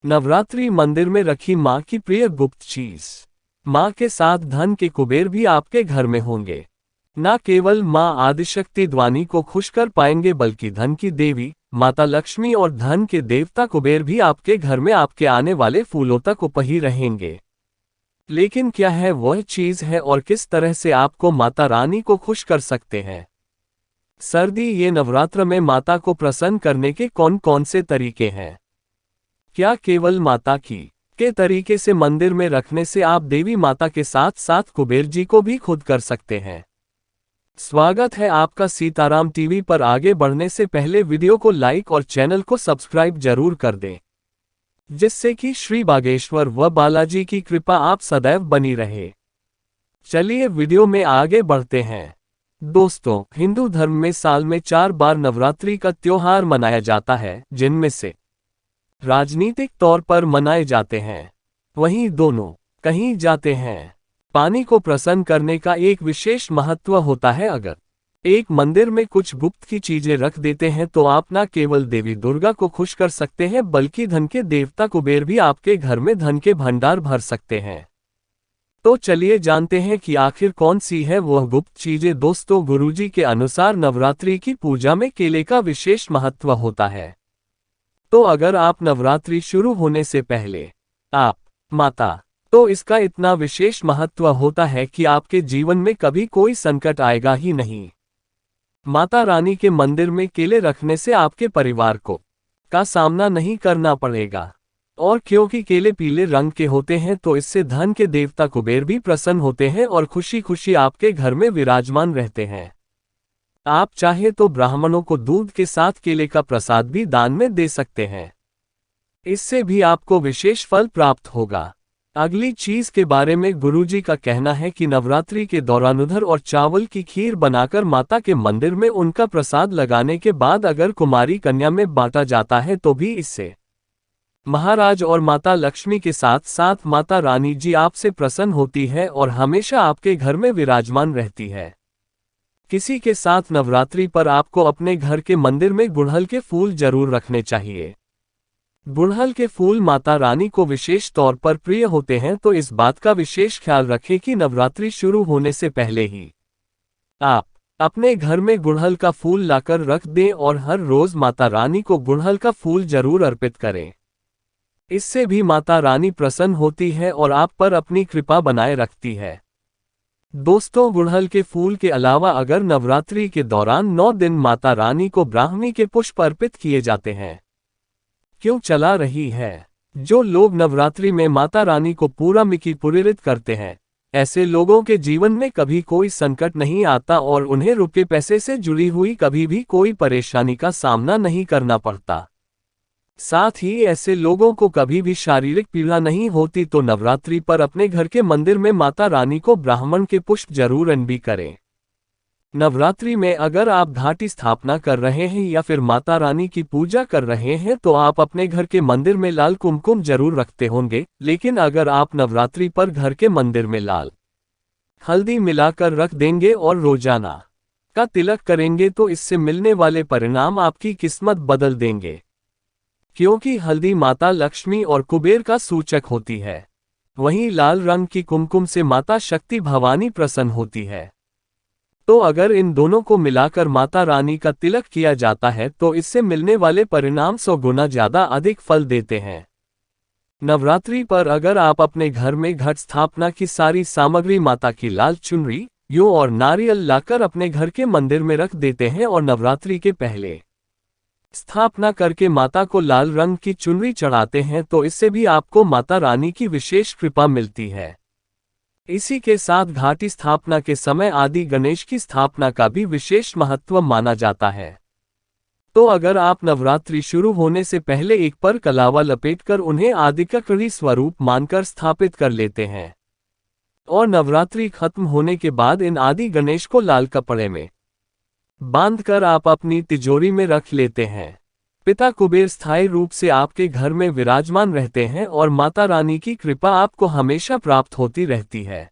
नवरात्रि मंदिर में रखी मां की प्रिय गुप्त चीज। मां के साथ धन के कुबेर भी आपके घर में होंगे। न केवल मां आदिशक्ति द्वानी को खुश कर पाएंगे बल्कि धन की देवी माता लक्ष्मी और धन के देवता कुबेर भी आपके घर में आपके आने वाले फूलों तक उपही रहेंगे। लेकिन क्या है वह चीज है और किस तरह से आपको माता रानी को खुश कर सकते हैं? सर्दी ये नवरात्र में माता को प्रसन्न करने के कौन कौन से तरीके हैं? क्या केवल माता की के तरीके से मंदिर में रखने से आप देवी माता के साथ साथ कुबेर जी को भी खुद कर सकते हैं? स्वागत है आपका सीताराम टीवी पर। आगे बढ़ने से पहले वीडियो को लाइक और चैनल को सब्सक्राइब जरूर कर दें, जिससे कि श्री बागेश्वर व बालाजी की कृपा आप सदैव बनी रहे। चलिए वीडियो में आगे बढ़ते हैं। दोस्तों, हिंदू धर्म में साल में 4 बार नवरात्रि का त्योहार मनाया जाता है, जिनमें से राजनीतिक तौर पर मनाए जाते हैं, वहीं दोनों कहीं जाते हैं। पानी को प्रसन्न करने का एक विशेष महत्व होता है। अगर एक मंदिर में कुछ गुप्त की चीजें रख देते हैं तो आप न केवल देवी दुर्गा को खुश कर सकते हैं बल्कि धन के देवता कुबेर भी आपके घर में धन के भंडार भर सकते हैं। तो चलिए जानते हैं कि आखिर कौन सी है वह गुप्त चीजें। दोस्तों, गुरुजी के अनुसार नवरात्रि की पूजा में केले का विशेष महत्व होता है। तो अगर आप नवरात्रि शुरू होने से पहले आप माता तो इसका इतना विशेष महत्व होता है कि आपके जीवन में कभी कोई संकट आएगा ही नहीं। माता रानी के मंदिर में केले रखने से आपके परिवार को का सामना नहीं करना पड़ेगा, और क्योंकि केले पीले रंग के होते हैं तो इससे धन के देवता कुबेर भी प्रसन्न होते हैं और खुशी खुशी आपके घर में विराजमान रहते हैं। आप चाहे तो ब्राह्मणों को दूध के साथ केले का प्रसाद भी दान में दे सकते हैं, इससे भी आपको विशेष फल प्राप्त होगा। अगली चीज के बारे में गुरुजी का कहना है कि नवरात्रि के दौरान उधर और चावल की खीर बनाकर माता के मंदिर में उनका प्रसाद लगाने के बाद अगर कुमारी कन्या में बांटा जाता है तो भी इससे महाराज और माता लक्ष्मी के साथ साथ माता रानी जी आपसे प्रसन्न होती है और हमेशा आपके घर में विराजमान रहती है। किसी के साथ नवरात्रि पर आपको अपने घर के मंदिर में गुड़हल के फूल जरूर रखने चाहिए। गुड़हल के फूल माता रानी को विशेष तौर पर प्रिय होते हैं, तो इस बात का विशेष ख्याल रखें कि नवरात्रि शुरू होने से पहले ही आप अपने घर में गुड़हल का फूल लाकर रख दें और हर रोज माता रानी को गुड़हल का फूल जरूर अर्पित करें। इससे भी माता रानी प्रसन्न होती है और आप पर अपनी कृपा बनाए रखती है। दोस्तों, गुड़हल के फूल के अलावा अगर नवरात्रि के दौरान 9 दिन माता रानी को ब्राह्मी के पुष्प अर्पित किए जाते हैं। क्यों चला रही है? जो लोग नवरात्रि में माता रानी को पूरा मिकी पुरीरित करते हैं, ऐसे लोगों के जीवन में कभी कोई संकट नहीं आता और उन्हें रुपये पैसे से जुड़ी हुई कभी भी कोई परेशानी का सामना नहीं करना पड़ता। साथ ही ऐसे लोगों को कभी भी शारीरिक पीड़ा नहीं होती। तो नवरात्रि पर अपने घर के मंदिर में माता रानी को ब्राह्मण के पुष्प जरूर अर्पित करें। नवरात्रि में अगर आप घाटी स्थापना कर रहे हैं या फिर माता रानी की पूजा कर रहे हैं तो आप अपने घर के मंदिर में लाल कुमकुम जरूर रखते होंगे, लेकिन अगर आप नवरात्रि पर घर के मंदिर में लाल हल्दी मिलाकर रख देंगे और रोजाना का तिलक करेंगे तो इससे मिलने वाले परिणाम आपकी किस्मत बदल देंगे। क्योंकि हल्दी माता लक्ष्मी और कुबेर का सूचक होती है, वहीं लाल रंग की कुमकुम से माता शक्ति भवानी प्रसन्न होती है। तो अगर इन दोनों को मिलाकर माता रानी का तिलक किया जाता है तो इससे मिलने वाले परिणाम 100 गुना ज्यादा अधिक फल देते हैं। नवरात्रि पर अगर आप अपने घर में घट स्थापना की सारी सामग्री माता की लाल चुनरी, यूं और नारियल लाकर अपने घर के मंदिर में रख देते हैं और नवरात्रि के पहले स्थापना करके माता को लाल रंग की चुनरी चढ़ाते हैं तो इससे भी आपको माता रानी की विशेष कृपा मिलती है। इसी के साथ घाटी स्थापना के समय आदि गणेश की स्थापना का भी विशेष महत्व माना जाता है। तो अगर आप नवरात्रि शुरू होने से पहले एक पर कलावा लपेटकर उन्हें आदिककड़ी स्वरूप मानकर स्थापित कर लेते हैं और नवरात्रि खत्म होने के बाद इन आदि गणेश को लाल कपड़े में बांधकर आप अपनी तिजोरी में रख लेते हैं। पिता कुबेर स्थायी रूप से आपके घर में विराजमान रहते हैं और माता रानी की कृपा आपको हमेशा प्राप्त होती रहती है।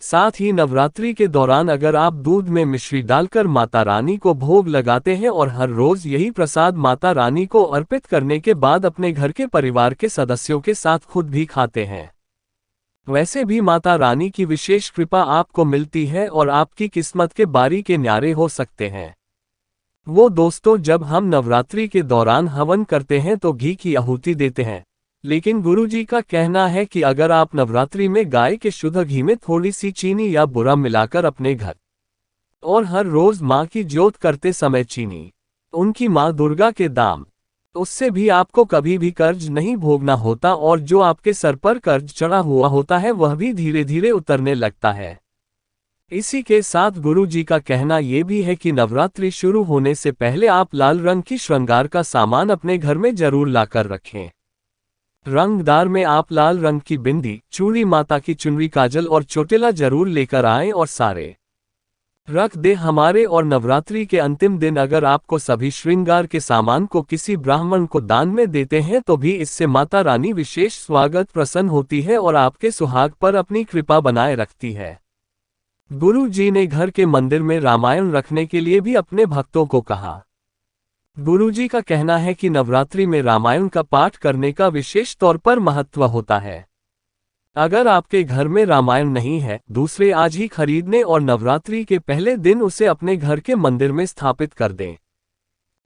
साथ ही नवरात्रि के दौरान अगर आप दूध में मिश्री डालकर माता रानी को भोग लगाते हैं और हर रोज यही प्रसाद माता रानी को अर्पित करने के बाद अपने घर के परिवार के सदस्यों के साथ खुद भी खाते हैं, वैसे भी माता रानी की विशेष कृपा आपको मिलती है और आपकी किस्मत के बारी के न्यारे हो सकते हैं। वो दोस्तों, जब हम नवरात्रि के दौरान हवन करते हैं तो घी की आहुति देते हैं, लेकिन गुरुजी का कहना है कि अगर आप नवरात्रि में गाय के शुद्ध घी में थोड़ी सी चीनी या बुरा मिलाकर अपने घर और हर रोज माँ की ज्योत करते समय चीनी, उनकी माँ दुर्गा के दाम, उससे भी आपको कभी भी कर्ज नहीं भोगना होता और जो आपके सर पर कर्ज चढ़ा हुआ होता है वह भी धीरे धीरे उतरने लगता है। इसी के साथ गुरुजी का कहना यह भी है कि नवरात्रि शुरू होने से पहले आप लाल रंग की श्रृंगार का सामान अपने घर में जरूर लाकर रखें। रंगदार में आप लाल रंग की बिंदी, चूड़ी, माता की चुनरी, काजल और चोटिला जरूर लेकर आएं और सारे रख दे हमारे। और नवरात्रि के अंतिम दिन अगर आपको सभी श्रृंगार के सामान को किसी ब्राह्मण को दान में देते हैं तो भी इससे माता रानी विशेष स्वागत प्रसन्न होती है और आपके सुहाग पर अपनी कृपा बनाए रखती है। गुरु जी ने घर के मंदिर में रामायण रखने के लिए भी अपने भक्तों को कहा। गुरुजी का कहना है कि नवरात्रि में रामायण का पाठ करने का विशेष तौर पर महत्व होता है। अगर आपके घर में रामायण नहीं है, दूसरे आज ही खरीदने और नवरात्रि के पहले दिन उसे अपने घर के मंदिर में स्थापित कर दें।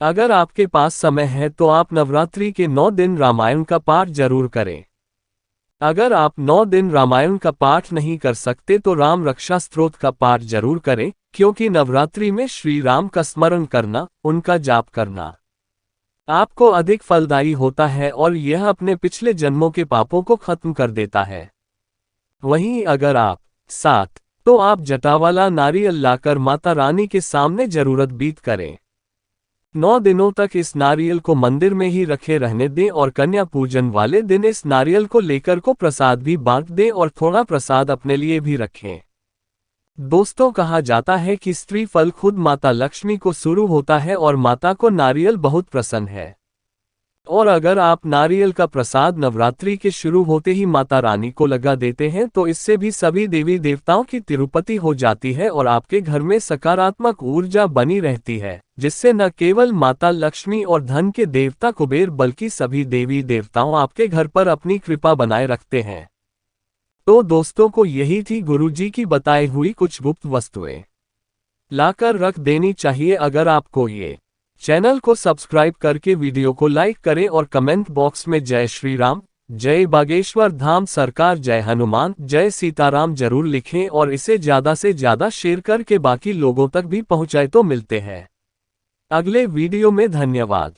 अगर आपके पास समय है तो आप नवरात्रि के 9 दिन रामायण का पाठ जरूर करें। अगर आप 9 दिन रामायण का पाठ नहीं कर सकते तो राम रक्षा स्तोत्र का पाठ जरूर करें, क्योंकि नवरात्रि में श्री राम का स्मरण करना, उनका जाप करना आपको अधिक फलदायी होता है और यह अपने पिछले जन्मों के पापों को खत्म कर देता है। वहीं अगर आप साथ तो आप जटावाला नारियल लाकर माता रानी के सामने जरूरत बीत करें। 9 दिनों तक इस नारियल को मंदिर में ही रखे रहने दें और कन्या पूजन वाले दिन इस नारियल को लेकर को प्रसाद भी बांट दें और थोड़ा प्रसाद अपने लिए भी रखें। दोस्तों, कहा जाता है कि स्त्री फल खुद माता लक्ष्मी को शुरू होता है और माता को नारियल बहुत प्रसन्न है। और अगर आप नारियल का प्रसाद नवरात्रि के शुरू होते ही माता रानी को लगा देते हैं तो इससे भी सभी देवी देवताओं की तिरुपति हो जाती है और आपके घर में सकारात्मक ऊर्जा बनी रहती है, जिससे न केवल माता लक्ष्मी और धन के देवता कुबेर बल्कि सभी देवी देवताओं आपके घर पर अपनी कृपा बनाए रखते हैं। तो दोस्तों को यही थी गुरुजी की बताई हुई कुछ गुप्त वस्तुएं लाकर रख देनी चाहिए। अगर आपको ये चैनल को सब्सक्राइब करके वीडियो को लाइक करें और कमेंट बॉक्स में जय श्री राम, जय बागेश्वर धाम सरकार, जय हनुमान, जय सीताराम जरूर लिखें और इसे ज्यादा से ज्यादा शेयर करके बाकी लोगों तक भी पहुंचाए। तो मिलते हैं अगले वीडियो में। धन्यवाद।